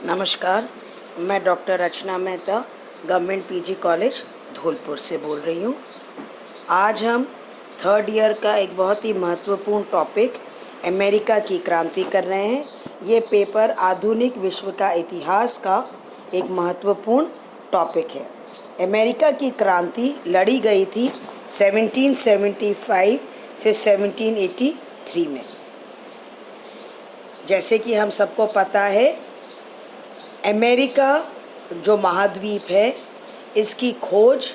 नमस्कार, मैं doctor Rachna Mehta government PG college Dholpur से बोल रही हूँ। आज हम थर्ड ईयर का एक बहुत ही महत्वपूर्ण टॉपिक अमेरिका की क्रांति कर रहे हैं। ये पेपर आधुनिक विश्व का इतिहास का एक महत्वपूर्ण टॉपिक है। अमेरिका की क्रांति लड़ी गई थी 1775 से 1783 में। जैसे कि हम सबको पता है, अमेरिका जो महाद्वीप है, इसकी खोज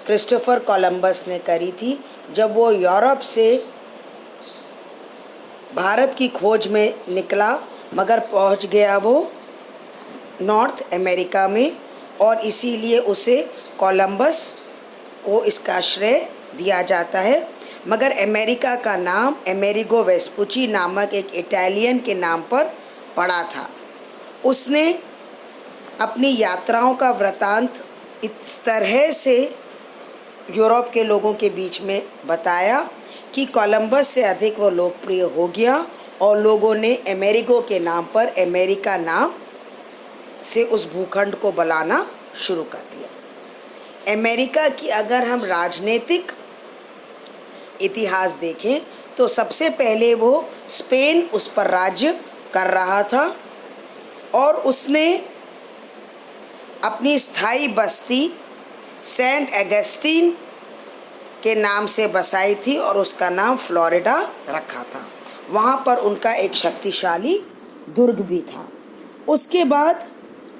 क्रिस्टोफर कोलंबस ने करी थी। जब वो यूरोप से भारत की खोज में निकला, मगर पहुंच गया वो नॉर्थ अमेरिका में, और इसीलिए उसे कोलंबस को इसका श्रेय दिया जाता है। मगर अमेरिका का नाम अमेरिगो वेस्पुची नामक एक इटालियन के नाम पर पड़ा था। उसने अपनी यात्राओं का वृतांत इस तरह से यूरोप के लोगों के बीच में बताया कि कोलंबस से अधिक वो लोकप्रिय हो गया और लोगों ने अमेरिगो के नाम पर अमेरिका नाम से उस भूखंड को बुलाना शुरू कर दिया। अमेरिका की अगर हम राजनीतिक इतिहास देखें तो सबसे पहले वो स्पेन उस पर राज्य कर रहा था और उसने अपनी स्थायी बस्ती सेंट एगस्टीन के नाम से बसाई थी और उसका नाम फ्लोरिडा रखा था। वहाँ पर उनका एक शक्तिशाली दुर्ग भी था। उसके बाद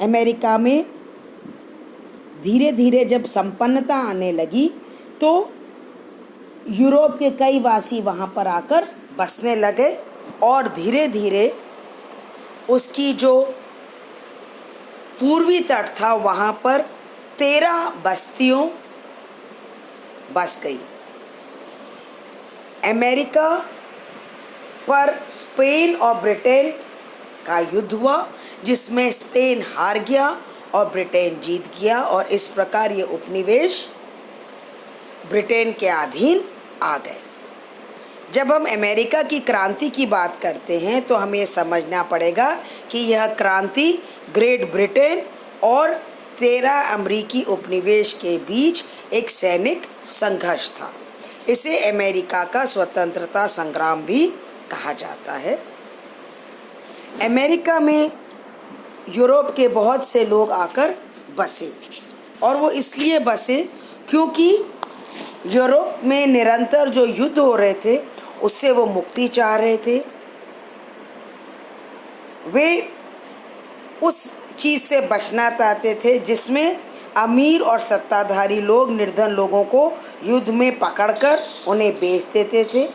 अमेरिका में धीरे धीरे जब संपन्नता आने लगी तो यूरोप के कई वासी वहाँ पर आकर बसने लगे और धीरे धीरे उसकी जो पूर्वी तट था वहाँ पर 13 बस्तियों बस गई। अमेरिका पर स्पेन और ब्रिटेन का युद्ध हुआ, जिसमें स्पेन हार गया और ब्रिटेन जीत गया, और इस प्रकार ये उपनिवेश ब्रिटेन के अधीन आ गए। जब हम अमेरिका की क्रांति की बात करते हैं तो हमें समझना पड़ेगा कि यह क्रांति ग्रेट ब्रिटेन और 13 अमेरिकी उपनिवेश के बीच एक सैनिक संघर्ष था। इसे अमेरिका का स्वतंत्रता संग्राम भी कहा जाता है। अमेरिका में यूरोप के बहुत से लोग आकर बसे, और वो इसलिए बसे क्योंकि यूरोप में निरंतर जो युद्ध हो रहे थे उससे वो मुक्ति चाह रहे थे। वे उस चीज़ से बचना चाहते थे जिसमें अमीर और सत्ताधारी लोग निर्धन लोगों को युद्ध में पकड़कर उन्हें बेच देते थे,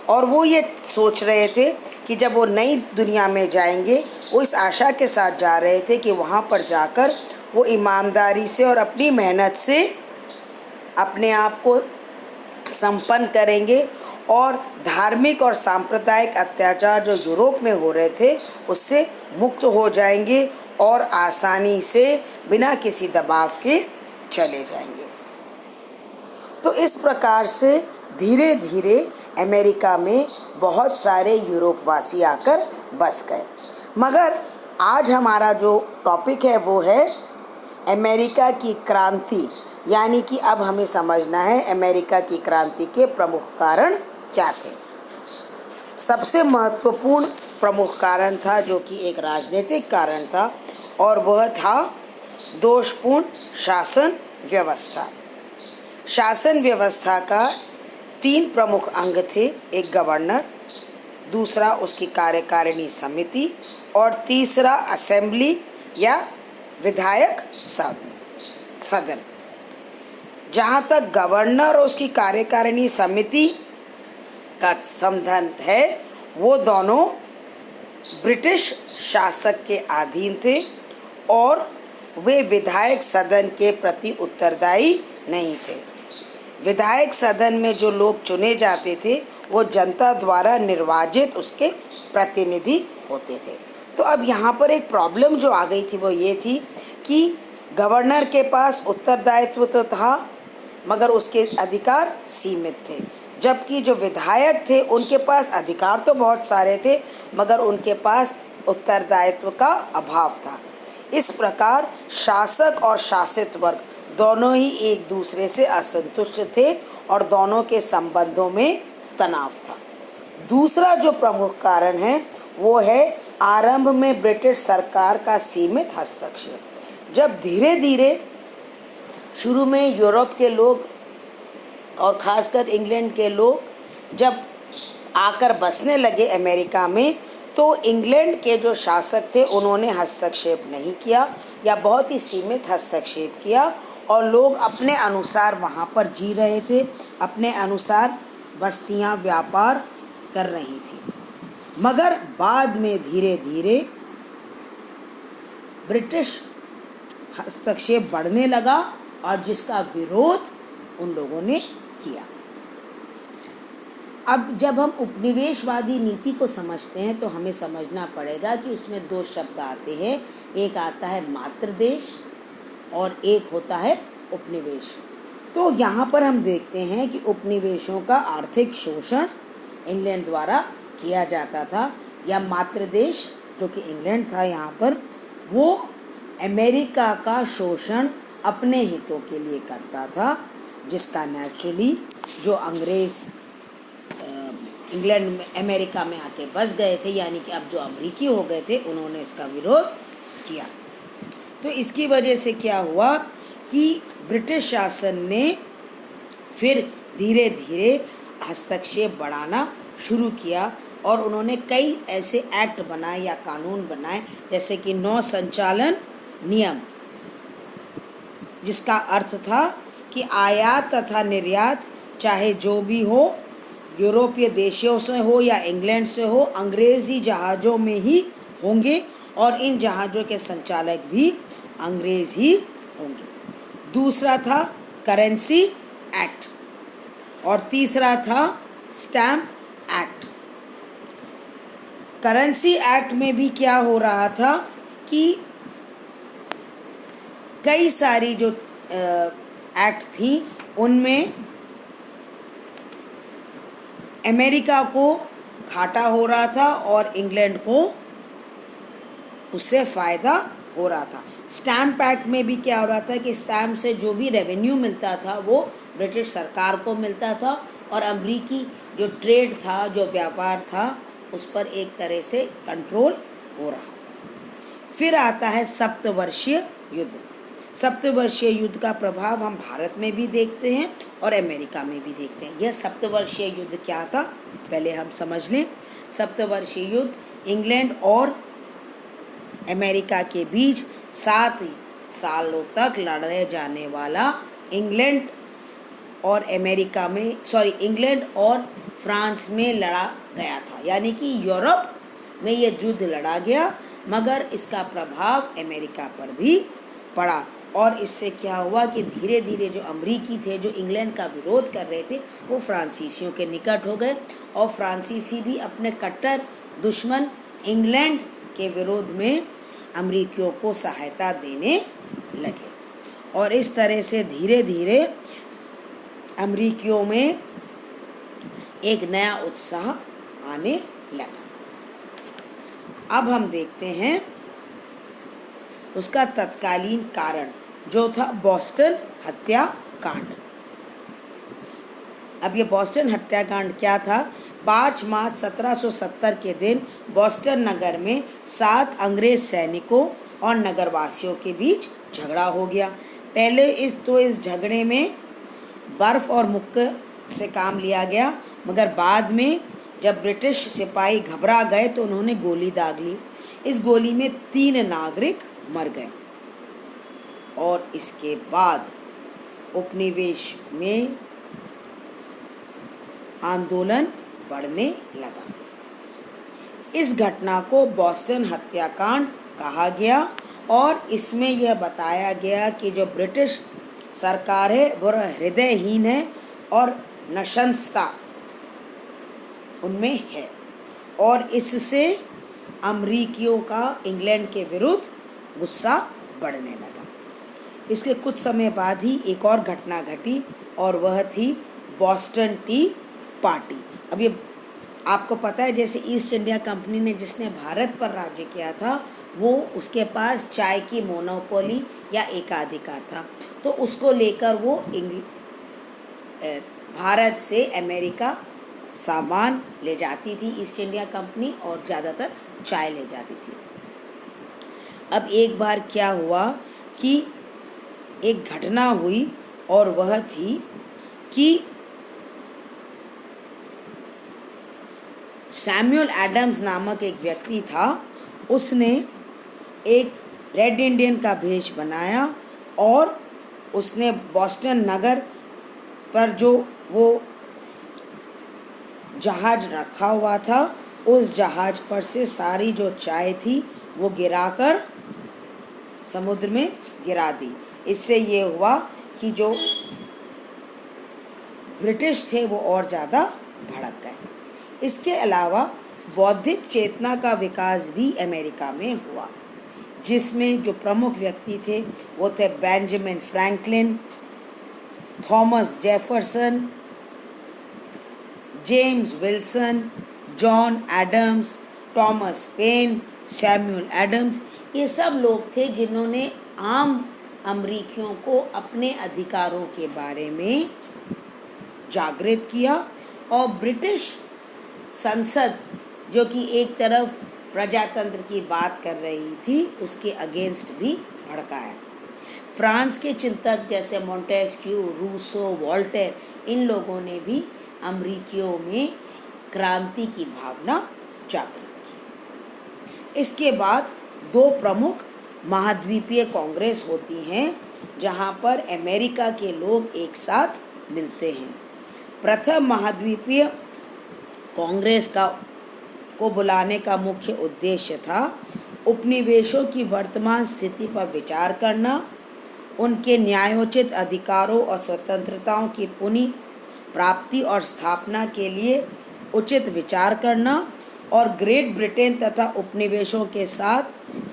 और वो ये सोच रहे थे कि जब वो नई दुनिया में जाएंगे, वो इस आशा के साथ जा रहे थे कि वहाँ पर जाकर वो ईमानदारी से और अपनी मेहनत से अपने आप को संपन्न करेंगे और धार्मिक और सांप्रदायिक अत्याचार जो यूरोप में हो रहे थे उससे मुक्त हो जाएंगे और आसानी से बिना किसी दबाव के चले जाएंगे। तो इस प्रकार से धीरे धीरे अमेरिका में बहुत सारे यूरोपवासी आकर बस गए। मगर आज हमारा जो टॉपिक है वो है अमेरिका की क्रांति, यानी कि अब हमें समझना है अमेरिका की क्रांति के प्रमुख कारण क्या थे। सबसे महत्वपूर्ण प्रमुख कारण था जो कि एक राजनीतिक कारण था, और वह था दोषपूर्ण शासन व्यवस्था। शासन व्यवस्था का 3 प्रमुख अंग थे। एक गवर्नर, दूसरा उसकी कार्यकारिणी समिति, और तीसरा असेंबली या विधायक सदन। जहाँ तक गवर्नर और उसकी कार्यकारिणी समिति का संबंध है, वो दोनों ब्रिटिश शासक के अधीन थे और वे विधायक सदन के प्रति उत्तरदायी नहीं थे। विधायक सदन में जो लोग चुने जाते थे वो जनता द्वारा निर्वाचित उसके प्रतिनिधि होते थे। तो अब यहाँ पर एक प्रॉब्लम जो आ गई थी वो ये थी कि गवर्नर के पास उत्तरदायित्व तो था मगर उसके अधिकार सीमित थे, जबकि जो विधायक थे उनके पास अधिकार तो बहुत सारे थे मगर उनके पास उत्तरदायित्व का अभाव था। इस प्रकार शासक और शासित वर्ग दोनों ही एक दूसरे से असंतुष्ट थे और दोनों के संबंधों में तनाव था। दूसरा जो प्रमुख कारण है वो है आरंभ में ब्रिटिश सरकार का सीमित हस्तक्षेप। जब धीरे धीरे शुरू में यूरोप के लोग और ख़ासकर इंग्लैंड के लोग जब आकर बसने लगे अमेरिका में, तो इंग्लैंड के जो शासक थे उन्होंने हस्तक्षेप नहीं किया या बहुत ही सीमित हस्तक्षेप किया और लोग अपने अनुसार वहाँ पर जी रहे थे, अपने अनुसार बस्तियाँ व्यापार कर रही थी। मगर बाद में धीरे धीरे ब्रिटिश हस्तक्षेप बढ़ने लगा और जिसका विरोध उन लोगों ने किया। अब जब हम उपनिवेशवादी नीति को समझते हैं तो हमें समझना पड़ेगा कि उसमें दो शब्द आते हैं, एक आता है मातृदेश और एक होता है उपनिवेश। तो यहाँ पर हम देखते हैं कि उपनिवेशों का आर्थिक शोषण इंग्लैंड द्वारा किया जाता था, या मातृदेश जो कि इंग्लैंड था यहाँ पर, वो अमेरिका का शोषण अपने हितों के लिए करता था, जिसका नेचुरली जो अंग्रेज़ इंग्लैंड में अमेरिका में आके बस गए थे, यानी कि अब जो अमरीकी हो गए थे, उन्होंने इसका विरोध किया। तो इसकी वजह से क्या हुआ कि ब्रिटिश शासन ने फिर धीरे धीरे हस्तक्षेप बढ़ाना शुरू किया और उन्होंने कई ऐसे एक्ट बनाए या कानून बनाए, जैसे कि नौ संचालन नियम, जिसका अर्थ था कि आयात तथा निर्यात चाहे जो भी हो, यूरोपीय देशों से हो या इंग्लैंड से हो, अंग्रेज़ी जहाज़ों में ही होंगे और इन जहाज़ों के संचालक भी अंग्रेज़ ही होंगे। दूसरा था करेंसी एक्ट और तीसरा था स्टैम्प एक्ट। करेंसी एक्ट में भी क्या हो रहा था कि कई सारी जो एक्ट थी उनमें अमेरिका को घाटा हो रहा था और इंग्लैंड को उससे फ़ायदा हो रहा था। स्टैम्प एक्ट में भी क्या हो रहा था कि स्टैम्प से जो भी रेवेन्यू मिलता था वो ब्रिटिश सरकार को मिलता था और अमरीकी जो ट्रेड था, जो व्यापार था, उस पर एक तरह से कंट्रोल हो रहा। फिर आता है सप्तवर्षीय युद्ध। सप्तवर्षीय युद्ध का प्रभाव हम भारत में भी देखते हैं और अमेरिका में भी देखते हैं। यह सप्तवर्षीय युद्ध क्या था पहले हम समझ लें। सप्तवर्षीय युद्ध इंग्लैंड और अमेरिका के बीच 7 सालों तक लड़े जाने वाला इंग्लैंड और फ्रांस में लड़ा गया था, यानी कि यूरोप में यह युद्ध लड़ा गया, मगर इसका प्रभाव अमेरिका पर भी पड़ा। और इससे क्या हुआ कि धीरे धीरे जो अमरीकी थे, जो इंग्लैंड का विरोध कर रहे थे, वो फ्रांसीसियों के निकट हो गए और फ्रांसीसी भी अपने कट्टर दुश्मन इंग्लैंड के विरोध में अमरीकियों को सहायता देने लगे और इस तरह से धीरे धीरे अमरीकियों में एक नया उत्साह आने लगा। अब हम देखते हैं उसका तत्कालीन कारण, जो था बॉस्टन हत्याकांड। अब ये बॉस्टन हत्याकांड क्या था? 5 मार्च 1770 के दिन बॉस्टन नगर में 7 अंग्रेज सैनिकों और नगरवासियों के बीच झगड़ा हो गया। पहले इस झगड़े में बर्फ़ और मुक्के से काम लिया गया, मगर बाद में जब ब्रिटिश सिपाही घबरा गए तो उन्होंने गोली दाग ली। इस गोली में 3 नागरिक मर गए और इसके बाद उपनिवेश में आंदोलन बढ़ने लगा। इस घटना को बॉस्टन हत्याकांड कहा गया और इसमें यह बताया गया कि जो ब्रिटिश सरकार है वह हृदयहीन है और नशंसता उनमें है और इससे अमरीकियों का इंग्लैंड के विरुद्ध गुस्सा बढ़ने लगा। इसके कुछ समय बाद ही एक और घटना घटी और वह थी बॉस्टन टी पार्टी। अब ये आपको पता है, जैसे ईस्ट इंडिया कंपनी ने जिसने भारत पर राज्य किया था वो उसके पास चाय की मोनोपोली या एकाधिकार था, तो उसको लेकर वो भारत से अमेरिका सामान ले जाती थी ईस्ट इंडिया कंपनी, और ज़्यादातर चाय ले जाती थी। अब एक बार क्या हुआ कि एक घटना हुई, और वह थी कि सैमुअल एडम्स नामक एक व्यक्ति था, उसने एक रेड इंडियन का भेष बनाया और उसने बॉस्टन नगर पर जो वो जहाज रखा हुआ था, उस जहाज पर से सारी जो चाय थी वो गिराकर समुद्र में गिरा दी। इससे ये हुआ कि जो ब्रिटिश थे वो और ज़्यादा भड़क गए। इसके अलावा बौद्धिक चेतना का विकास भी अमेरिका में हुआ, जिसमें जो प्रमुख व्यक्ति थे वो थे Benjamin Franklin, Thomas Jefferson, James Wilson, John Adams, Thomas Paine, Samuel Adams. ये सब लोग थे जिन्होंने आम अमरीकियों को अपने अधिकारों के बारे में जागृत किया, और ब्रिटिश संसद जो कि एक तरफ प्रजातंत्र की बात कर रही थी, उसके अगेंस्ट भी भड़काया। फ्रांस के चिंतक जैसे मोंटेस्क्यू, रूसो, वोल्टेयर, इन लोगों ने भी अमरीकियों में क्रांति की भावना जागृत की। इसके बाद दो प्रमुख महाद्वीपीय कांग्रेस होती हैं, जहां पर अमेरिका के लोग एक साथ मिलते हैं। प्रथम महाद्वीपीय कांग्रेस को बुलाने का मुख्य उद्देश्य था उपनिवेशों की वर्तमान स्थिति पर विचार करना, उनके न्यायोचित अधिकारों और स्वतंत्रताओं की पुनः प्राप्ति और स्थापना के लिए उचित विचार करना, और ग्रेट ब्रिटेन तथा उपनिवेशों के साथ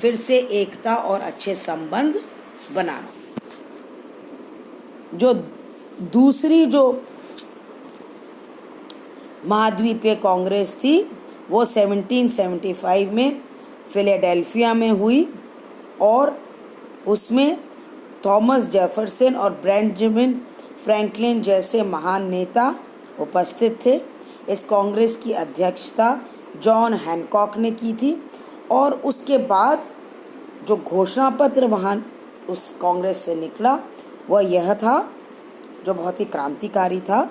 फिर से एकता और अच्छे संबंध बनाना। जो दूसरी जो महाद्वीपीय कांग्रेस थी वो 1775 में फिलाडेल्फिया में हुई, और उसमें थॉमस जेफरसन और बेंजामिन फ्रैंकलिन जैसे महान नेता उपस्थित थे। इस कांग्रेस की अध्यक्षता जॉन हैनकॉक ने की थी, और उसके बाद जो घोषणा पत्र वहाँ उस कांग्रेस से निकला वह यह था, जो बहुत ही क्रांतिकारी था।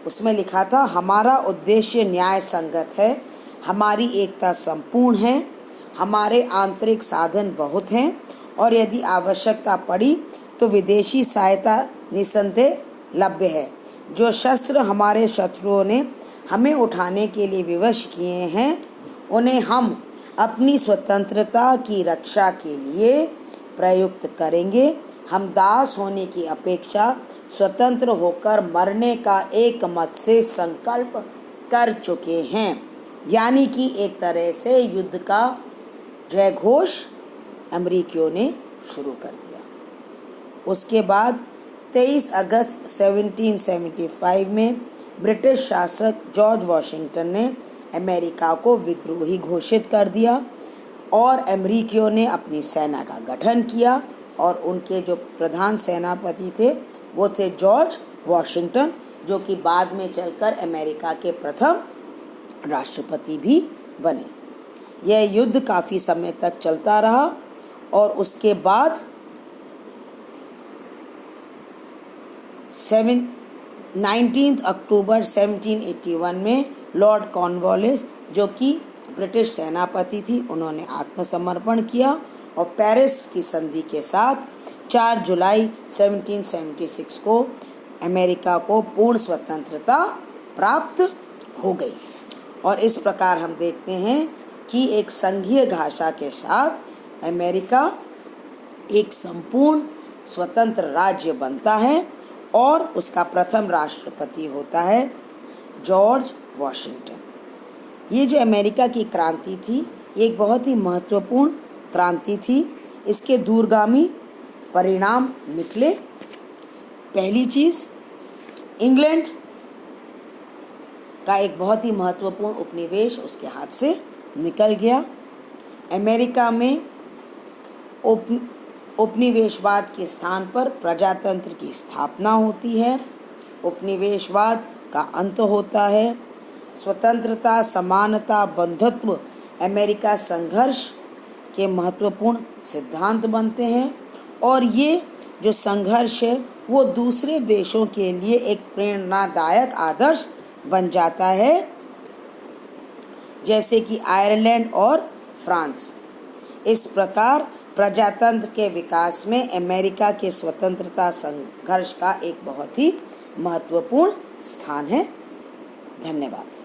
उसमें लिखा था, हमारा उद्देश्य न्याय संगत है, हमारी एकता संपूर्ण है, हमारे आंतरिक साधन बहुत हैं, और यदि आवश्यकता पड़ी तो विदेशी सहायता निसंदेह लभ्य है। जो शस्त्र हमारे शत्रुओं ने हमें उठाने के लिए विवश किए हैं, उन्हें हम अपनी स्वतंत्रता की रक्षा के लिए प्रयुक्त करेंगे। हम दास होने की अपेक्षा स्वतंत्र होकर मरने का एक मत से संकल्प कर चुके हैं। यानी कि एक तरह से युद्ध का जयघोष अमरीकियों ने शुरू कर दिया। उसके बाद 23 अगस्त 1775 में ब्रिटिश शासक जॉर्ज वॉशिंगटन ने अमेरिका को विद्रोही घोषित कर दिया, और अमरीकियों ने अपनी सेना का गठन किया, और उनके जो प्रधान सेनापति थे वो थे जॉर्ज वॉशिंगटन, जो कि बाद में चलकर अमेरिका के प्रथम राष्ट्रपति भी बने। यह युद्ध काफ़ी समय तक चलता रहा, और उसके बाद 19 अक्टूबर 1781 में लॉर्ड कॉर्नवालिस, जो कि ब्रिटिश सेनापति थी, उन्होंने आत्मसमर्पण किया, और पेरिस की संधि के साथ 4 जुलाई 1776 को अमेरिका को पूर्ण स्वतंत्रता प्राप्त हो गई। और इस प्रकार हम देखते हैं कि एक संघीय भाषा के साथ अमेरिका एक संपूर्ण स्वतंत्र राज्य बनता है, और उसका प्रथम राष्ट्रपति होता है जॉर्ज वॉशिंगटन। ये जो अमेरिका की क्रांति थी, एक बहुत ही महत्वपूर्ण क्रांति थी। इसके दूरगामी परिणाम निकले। पहली चीज़, इंग्लैंड का एक बहुत ही महत्वपूर्ण उपनिवेश उसके हाथ से निकल गया। अमेरिका में उपनिवेशवाद के स्थान पर प्रजातंत्र की स्थापना होती है। उपनिवेशवाद का अंत होता है। स्वतंत्रता, समानता, बंधुत्व अमेरिका संघर्ष के महत्वपूर्ण सिद्धांत बनते हैं और ये जो संघर्ष है वो दूसरे देशों के लिए एक प्रेरणादायक आदर्श बन जाता है, जैसे कि आयरलैंड और फ्रांस। इस प्रकार प्रजातंत्र के विकास में अमेरिका के स्वतंत्रता संघर्ष का एक बहुत ही महत्वपूर्ण स्थान है। धन्यवाद।